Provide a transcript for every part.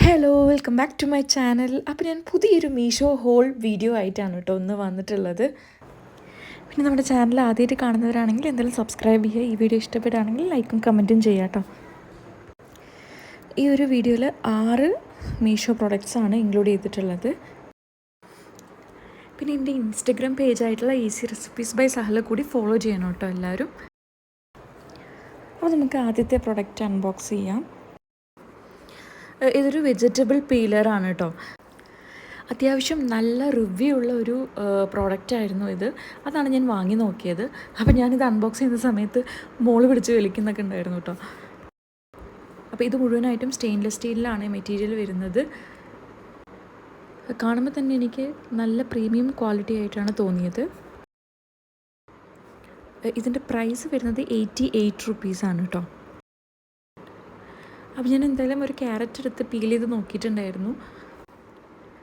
Hello welcome back to my channel. അപ്പോൾ ഞാൻ പുതിയൊരു മീഷോ ഹോൾ വീഡിയോ ആയിട്ടാണ് കേട്ടോ ഒന്ന് വന്നിട്ടുള്ളത്. പിന്നെ നമ്മുടെ ചാനൽ ആദ്യമായിട്ട് കാണുന്നവരാണെങ്കിൽ എന്തായാലും സബ്സ്ക്രൈബ് ചെയ്യുക. ഈ വീഡിയോ ഇഷ്ടപ്പെടുകയാണെങ്കിൽ ലൈക്കും കമൻറ്റും ചെയ്യാം കേട്ടോ. ഈ ഒരു വീഡിയോയിൽ 6 മീഷോ പ്രൊഡക്ട്സാണ് ഇൻക്ലൂഡ് ചെയ്തിട്ടുള്ളത്. പിന്നെ എൻ്റെ Instagram പേജായിട്ടുള്ള easy recipes by Sahala കൂടി ഫോളോ ചെയ്യണം കേട്ടോ എല്ലാവരും. അപ്പോൾ നമുക്ക് ആദ്യത്തെ പ്രൊഡക്റ്റ് അൺബോക്സ് ചെയ്യാം. ഇതൊരു വെജിറ്റബിൾ പീലറാണ് കേട്ടോ. അത്യാവശ്യം നല്ല റിവ്യൂ ഉള്ള ഒരു പ്രോഡക്റ്റായിരുന്നു ഇത്. അതാണ് ഞാൻ വാങ്ങി നോക്കിയത്. അപ്പോൾ ഞാനിത് അൺബോക്സ് ചെയ്യുന്ന സമയത്ത് മോള് പിടിച്ച് വലിക്കുന്നൊക്കെ ഉണ്ടായിരുന്നു കേട്ടോ. അപ്പോൾ ഇത് മുഴുവനായിട്ടും സ്റ്റെയിൻലെസ് സ്റ്റീലിലാണ് മെറ്റീരിയൽ വരുന്നത്. കാണുമ്പോൾ തന്നെ എനിക്ക് നല്ല പ്രീമിയം ക്വാളിറ്റി ആയിട്ടാണ് തോന്നിയത്. ഇതിൻ്റെ പ്രൈസ് വരുന്നത് 88 റുപ്പീസാണ് കേട്ടോ. അപ്പോൾ ഞാൻ എന്തായാലും ഒരു ക്യാരറ്റ് എടുത്ത് പീൽ ചെയ്ത് നോക്കിയിട്ടുണ്ടായിരുന്നു.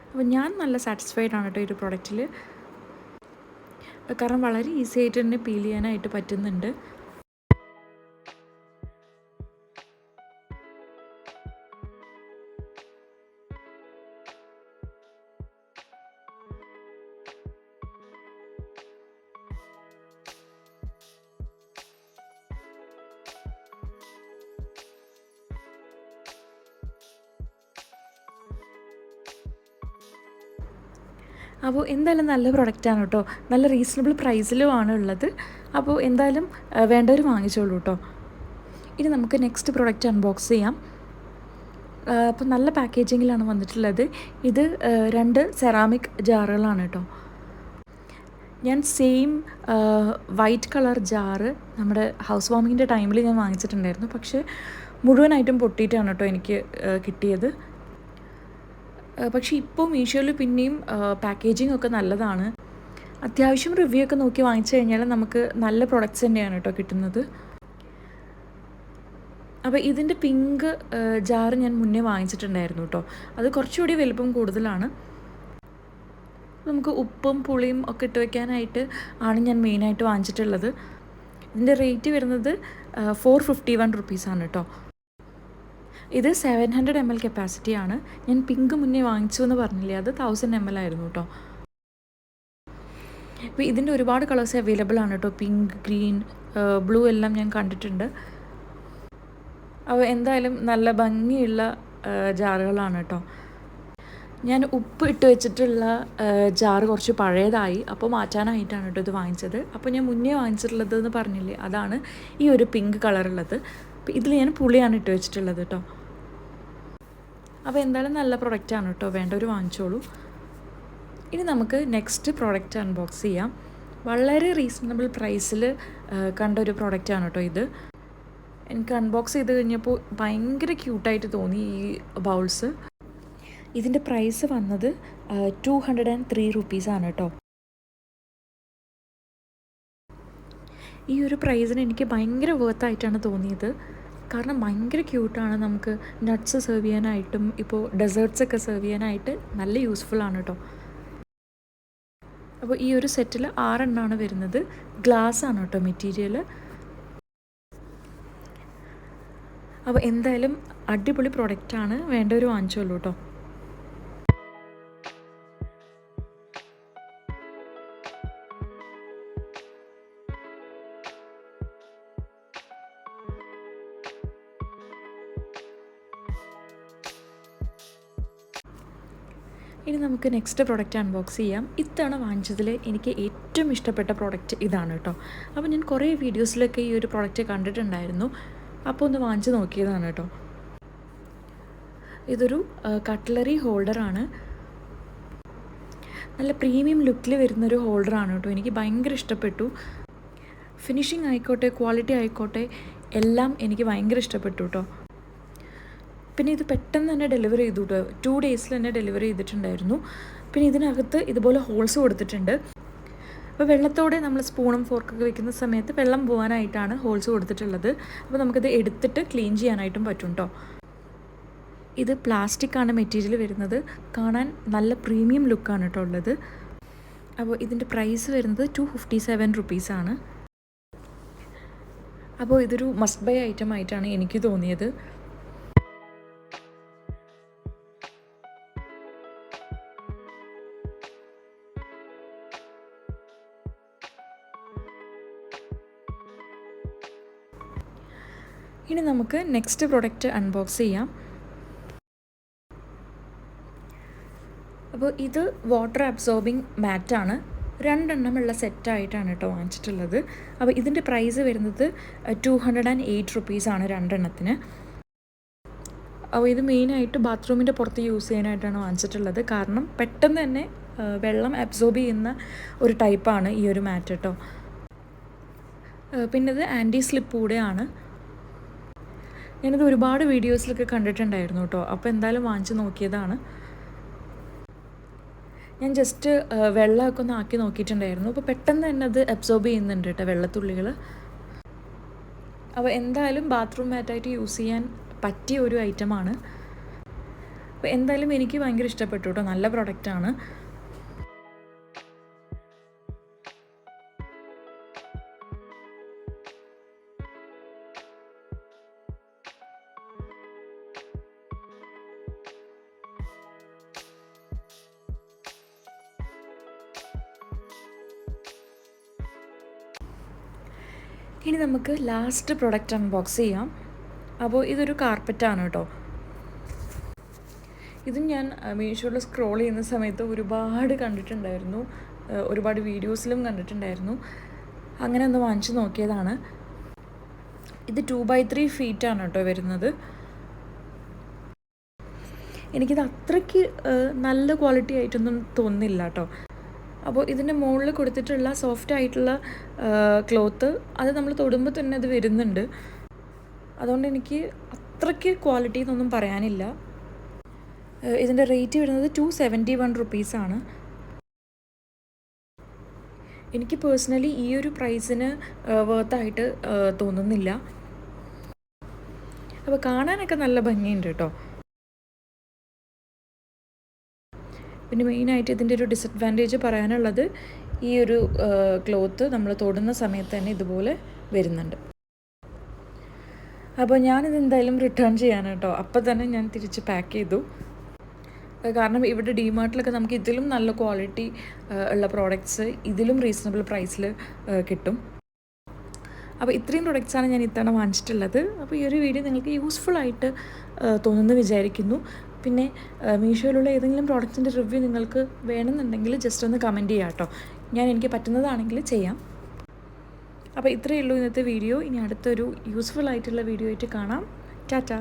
അപ്പോൾ ഞാൻ നല്ല സാറ്റിസ്ഫൈഡ് ആണ് കേട്ടോ ഈ ഒരു പ്രൊഡക്റ്റിൽ. കാരണം വളരെ ഈസി ആയിട്ട് തന്നെ പീൽ ചെയ്യാനായിട്ട് പറ്റുന്നുണ്ട്. അപ്പോൾ എന്തായാലും നല്ല പ്രൊഡക്റ്റാണ് കേട്ടോ. നല്ല റീസണബിൾ പ്രൈസിലുമാണ് ഉള്ളത്. അപ്പോൾ എന്തായാലും വേണ്ടവർ വാങ്ങിച്ചോളൂ കേട്ടോ. ഇനി നമുക്ക് നെക്സ്റ്റ് പ്രൊഡക്റ്റ് അൺബോക്സ് ചെയ്യാം. അപ്പോൾ നല്ല പാക്കേജിങ്ങിലാണ് വന്നിട്ടുള്ളത്. ഇത് 2 സെറാമിക് ജാറുകളാണ് കേട്ടോ. ഞാൻ സെയിം വൈറ്റ് കളർ ജാറ് നമ്മുടെ ഹൗസ് വാമിങ്ങിൻ്റെ ടൈമിൽ ഞാൻ വാങ്ങിച്ചിട്ടുണ്ടായിരുന്നു. പക്ഷേ മുഴുവനായിട്ടും പൊട്ടിയിട്ടാണ് കേട്ടോ എനിക്ക് കിട്ടിയത്. പക്ഷേ ഇപ്പോൾ മീഷോയിൽ പിന്നെയും പാക്കേജിംഗ് ഒക്കെ നല്ലതാണ്. അത്യാവശ്യം റിവ്യൂ ഒക്കെ നോക്കി വാങ്ങിച്ചു കഴിഞ്ഞാൽ നമുക്ക് നല്ല പ്രൊഡക്ട്സ് തന്നെയാണ് കേട്ടോ കിട്ടുന്നത്. അപ്പോൾ ഇതിൻ്റെ പിങ്ക് ജാറ് ഞാൻ മുന്നേ വാങ്ങിച്ചിട്ടുണ്ടായിരുന്നു കേട്ടോ. അത് കുറച്ചുകൂടി വലുപ്പം കൂടുതലാണ്. നമുക്ക് ഉപ്പും പുളിയും ഒക്കെ ഇട്ട് വയ്ക്കാനായിട്ട് ആണ് ഞാൻ മെയിനായിട്ട് വാങ്ങിച്ചിട്ടുള്ളത്. ഇതിൻ്റെ റേറ്റ് വരുന്നത് 451 റുപ്പീസാണ് കേട്ടോ. ഇത് 700 ml കപ്പാസിറ്റിയാണ്. ഞാൻ പിങ്ക് മുന്നേ വാങ്ങിച്ചു എന്ന് പറഞ്ഞില്ലേ, അത് 1000 ml ആയിരുന്നു കേട്ടോ. അപ്പോൾ ഇതിൻ്റെ ഒരുപാട് കളേഴ്സ് അവൈലബിൾ ആണ് കേട്ടോ. പിങ്ക്, ഗ്രീൻ, ബ്ലൂ എല്ലാം ഞാൻ കണ്ടിട്ടുണ്ട്. അപ്പോൾ എന്തായാലും നല്ല ഭംഗിയുള്ള ജാറുകളാണ് കേട്ടോ. ഞാൻ ഉപ്പ് ഇട്ട് വെച്ചിട്ടുള്ള ജാറ് കുറച്ച് പഴയതായി, അപ്പോൾ മാറ്റാനായിട്ടാണ് കേട്ടോ ഇത് വാങ്ങിച്ചത്. അപ്പോൾ ഞാൻ മുന്നേ വാങ്ങിച്ചിട്ടുള്ളത് എന്ന് പറഞ്ഞില്ലേ, അതാണ് ഈ ഒരു പിങ്ക് കളറുള്ളത്. അപ്പോൾ ഇതിൽ ഞാൻ പുളിയാണ് ഇട്ട് വെച്ചിട്ടുള്ളത് കേട്ടോ. അപ്പോൾ എന്തായാലും നല്ല പ്രൊഡക്റ്റാണ് കേട്ടോ, വേണ്ടവർ വാങ്ങിച്ചോളൂ. ഇനി നമുക്ക് നെക്സ്റ്റ് പ്രോഡക്റ്റ് അൺബോക്സ് ചെയ്യാം. വളരെ റീസണബിൾ പ്രൈസിൽ കണ്ട ഒരു പ്രോഡക്റ്റാണ് കേട്ടോ ഇത്. എനിക്ക് അൺബോക്സ് ചെയ്ത് കഴിഞ്ഞപ്പോൾ ഭയങ്കര ക്യൂട്ടായിട്ട് തോന്നി ഈ ബൗൾസ്. ഇതിൻ്റെ പ്രൈസ് വന്നത് 203 റുപ്പീസാണ് കേട്ടോ. ഈ ഒരു പ്രൈസിന് എനിക്ക് ഭയങ്കര വർത്തായിട്ടാണ് തോന്നിയത്. കാരണം ഭയങ്കര ക്യൂട്ടാണ്. നമുക്ക് നട്ട്സ് സെർവ് ചെയ്യാനായിട്ടും ഇപ്പോൾ ഡെസേർട്ട്സൊക്കെ സെർവ് ചെയ്യാനായിട്ട് നല്ല യൂസ്ഫുള്ളാണ് കേട്ടോ. അപ്പോൾ ഈ ഒരു സെറ്റിൽ 6 എണ്ണമാണ് വരുന്നത്. ഗ്ലാസ് ആണ് കേട്ടോ മെറ്റീരിയൽ. അപ്പോൾ എന്തായാലും അടിപൊളി പ്രൊഡക്റ്റാണ്, വേണ്ടവർ വാങ്ങിച്ചോളൂ കേട്ടോ. ഇനി നമുക്ക് നെക്സ്റ്റ് പ്രൊഡക്റ്റ് അൺബോക്സ് ചെയ്യാം. ഇത്തവണ വാങ്ങിച്ചതിൽ എനിക്ക് ഏറ്റവും ഇഷ്ടപ്പെട്ട പ്രൊഡക്റ്റ് ഇതാണ് കേട്ടോ. അപ്പോൾ ഞാൻ കുറേ വീഡിയോസിലൊക്കെ ഈ ഒരു പ്രൊഡക്റ്റ് കണ്ടിട്ടുണ്ടായിരുന്നു. അപ്പോൾ ഒന്ന് വാങ്ങിച്ച് നോക്കിയതാണ് കേട്ടോ. ഇതൊരു കട്ട്ലറി ഹോൾഡറാണ്. നല്ല പ്രീമിയം ലുക്കിൽ വരുന്നൊരു ഹോൾഡറാണ് കേട്ടോ. എനിക്ക് ഭയങ്കര ഇഷ്ടപ്പെട്ടു. ഫിനിഷിംഗ് ആയിക്കോട്ടെ, ക്വാളിറ്റി ആയിക്കോട്ടെ, എല്ലാം എനിക്ക് ഭയങ്കര ഇഷ്ടപ്പെട്ടു കേട്ടോ. പിന്നെ ഇത് പെട്ടെന്ന് തന്നെ ഡെലിവറി ചെയ്തു കേട്ടോ. 2 ഡേയ്സിൽ തന്നെ ഡെലിവറി ചെയ്തിട്ടുണ്ടായിരുന്നു. പിന്നെ ഇതിനകത്ത് ഇതുപോലെ ഹോൾസ് കൊടുത്തിട്ടുണ്ട്. അപ്പോൾ വെള്ളത്തോടെ നമ്മൾ സ്പൂണും ഫോർക്കൊക്കെ വെക്കുന്ന സമയത്ത് വെള്ളം പോകാനായിട്ടാണ് ഹോൾസ് കൊടുത്തിട്ടുള്ളത്. അപ്പോൾ നമുക്കിത് എടുത്തിട്ട് ക്ലീൻ ചെയ്യാനായിട്ടും പറ്റും കേട്ടോ. ഇത് പ്ലാസ്റ്റിക്കാണ് മെറ്റീരിയൽ വരുന്നത്. കാണാൻ നല്ല പ്രീമിയം ലുക്കാണ് കേട്ടോ ഉള്ളത്. അപ്പോൾ ഇതിൻ്റെ പ്രൈസ് വരുന്നത് 257 റുപ്പീസാണ്. അപ്പോൾ ഇതൊരു മസ്റ്റ് ബൈ ഐറ്റം ആയിട്ടാണ് എനിക്ക് തോന്നിയത്. ഇനി നമുക്ക് നെക്സ്റ്റ് പ്രൊഡക്റ്റ് അൺബോക്സ് ചെയ്യാം. അപ്പോൾ ഇത് വാട്ടർ അബ്സോർബിങ് മാറ്റാണ്. 2 ഉള്ള സെറ്റായിട്ടാണ് കേട്ടോ വാങ്ങിച്ചിട്ടുള്ളത്. അപ്പോൾ ഇതിൻ്റെ പ്രൈസ് വരുന്നത് 208 റുപ്പീസാണ് 2. അപ്പോൾ ഇത് മെയിനായിട്ട് ബാത്റൂമിൻ്റെ പുറത്ത് യൂസ് ചെയ്യാനായിട്ടാണ് വാങ്ങിച്ചിട്ടുള്ളത്. കാരണം പെട്ടെന്ന് തന്നെ വെള്ളം അബ്സോർബ് ചെയ്യുന്ന ഒരു ടൈപ്പാണ് ഈ ഒരു മാറ്റ് കേട്ടോ. പിന്നെ ഇത് ആൻറ്റി സ്ലിപ്പ് കൂടെയാണ്. ഞാനിത് ഒരുപാട് വീഡിയോസിലൊക്കെ കണ്ടിട്ടുണ്ടായിരുന്നു കേട്ടോ. അപ്പോൾ എന്തായാലും വാങ്ങിച്ച് നോക്കിയതാണ്. ഞാൻ ജസ്റ്റ് വെള്ളമൊക്കെ ഒന്ന് ആക്കി നോക്കിയിട്ടുണ്ടായിരുന്നു. അപ്പോൾ പെട്ടെന്ന് തന്നെ അത് അബ്സോർബ് ചെയ്യുന്നുണ്ട് കേട്ടോ വെള്ളത്തുള്ളികൾ. അപ്പോൾ എന്തായാലും ബാത്റൂം മാറ്റായിട്ട് യൂസ് ചെയ്യാൻ പറ്റിയ ഒരു ഐറ്റമാണ്. അപ്പോൾ എന്തായാലും എനിക്ക് ഭയങ്കര ഇഷ്ടപ്പെട്ടു കേട്ടോ. നല്ല പ്രൊഡക്റ്റാണ്. ഇനി നമുക്ക് ലാസ്റ്റ് പ്രൊഡക്റ്റ് അൺബോക്സ് ചെയ്യാം. അപ്പോൾ ഇതൊരു കാർപ്പറ്റാണ് കേട്ടോ. ഇതും ഞാൻ മീഷോയിൽ സ്ക്രോൾ ചെയ്യുന്ന സമയത്ത് ഒരുപാട് കണ്ടിട്ടുണ്ടായിരുന്നു, ഒരുപാട് വീഡിയോസിലും കണ്ടിട്ടുണ്ടായിരുന്നു. അങ്ങനെ ഒന്ന് വാങ്ങിച്ച് നോക്കിയതാണ്. ഇത് 2x3 ഫീറ്റാണ് കേട്ടോ വരുന്നത്. എനിക്കിത് അത്രയ്ക്ക് നല്ല ക്വാളിറ്റി ആയിട്ടൊന്നും തോന്നുന്നില്ല കേട്ടോ. അപ്പോൾ ഇതിൻ്റെ മുകളിൽ കൊടുത്തിട്ടുള്ള സോഫ്റ്റ് ആയിട്ടുള്ള ക്ലോത്ത് അത് നമ്മൾ തൊടുമ്പോൾ തന്നെ അത് വരുന്നുണ്ട്. അതുകൊണ്ട് എനിക്ക് അത്രയ്ക്ക് ക്വാളിറ്റി എന്നൊന്നും പറയാനില്ല. ഇതിൻ്റെ റേറ്റ് വരുന്നത് 271 റുപ്പീസാണ്. എനിക്ക് പേഴ്സണലി ഈ ഒരു പ്രൈസിന് വർത്തായിട്ട് തോന്നുന്നില്ല. അപ്പോൾ കാണാനൊക്കെ നല്ല ഭംഗിയുണ്ട് കേട്ടോ. പിന്നെ മെയിനായിട്ട് ഇതിൻ്റെ ഒരു ഡിസഡ്വാൻറ്റേജ് പറയാനുള്ളത് ഈ ഒരു ക്ലോത്ത് നമ്മൾ തൊടുന്ന സമയത്ത് തന്നെ ഇതുപോലെ വരുന്നുണ്ട്. അപ്പോൾ ഞാനിത് എന്തായാലും റിട്ടേൺ ചെയ്യാൻ കേട്ടോ. അപ്പോൾ തന്നെ ഞാൻ തിരിച്ച് പാക്ക് ചെയ്തു. കാരണം ഇവിടെ ഡിമാർട്ടിലൊക്കെ നമുക്ക് ഇതിലും നല്ല ക്വാളിറ്റി ഉള്ള പ്രോഡക്റ്റ്സ് ഇതിലും റീസണബിൾ പ്രൈസിൽ കിട്ടും. അപ്പോൾ ഇത്രയും പ്രൊഡക്റ്റ്സാണ് ഞാൻ ഇത്തവണ വാങ്ങിച്ചിട്ടുള്ളത്. അപ്പോൾ ഈ ഒരു വീഡിയോ നിങ്ങൾക്ക് യൂസ്ഫുൾ ആയിട്ട് തോന്നുന്നു വിചാരിക്കുന്നു. പിന്നെ മീഷോയിലുള്ള ഏതെങ്കിലും പ്രോഡക്റ്റിൻ്റെ റിവ്യൂ നിങ്ങൾക്ക് വേണമെന്നുണ്ടെങ്കിൽ ജസ്റ്റ് ഒന്ന് കമൻറ്റ് ചെയ്യാം കേട്ടോ. എനിക്ക് പറ്റുന്നതാണെങ്കിൽ ചെയ്യാം. അപ്പോൾ ഇത്രയേ ഉള്ളൂ ഇന്നത്തെ വീഡിയോ. ഇനി അടുത്തൊരു യൂസ്ഫുൾ ആയിട്ടുള്ള വീഡിയോ ആയിട്ട് കാണാം. ടാറ്റാ.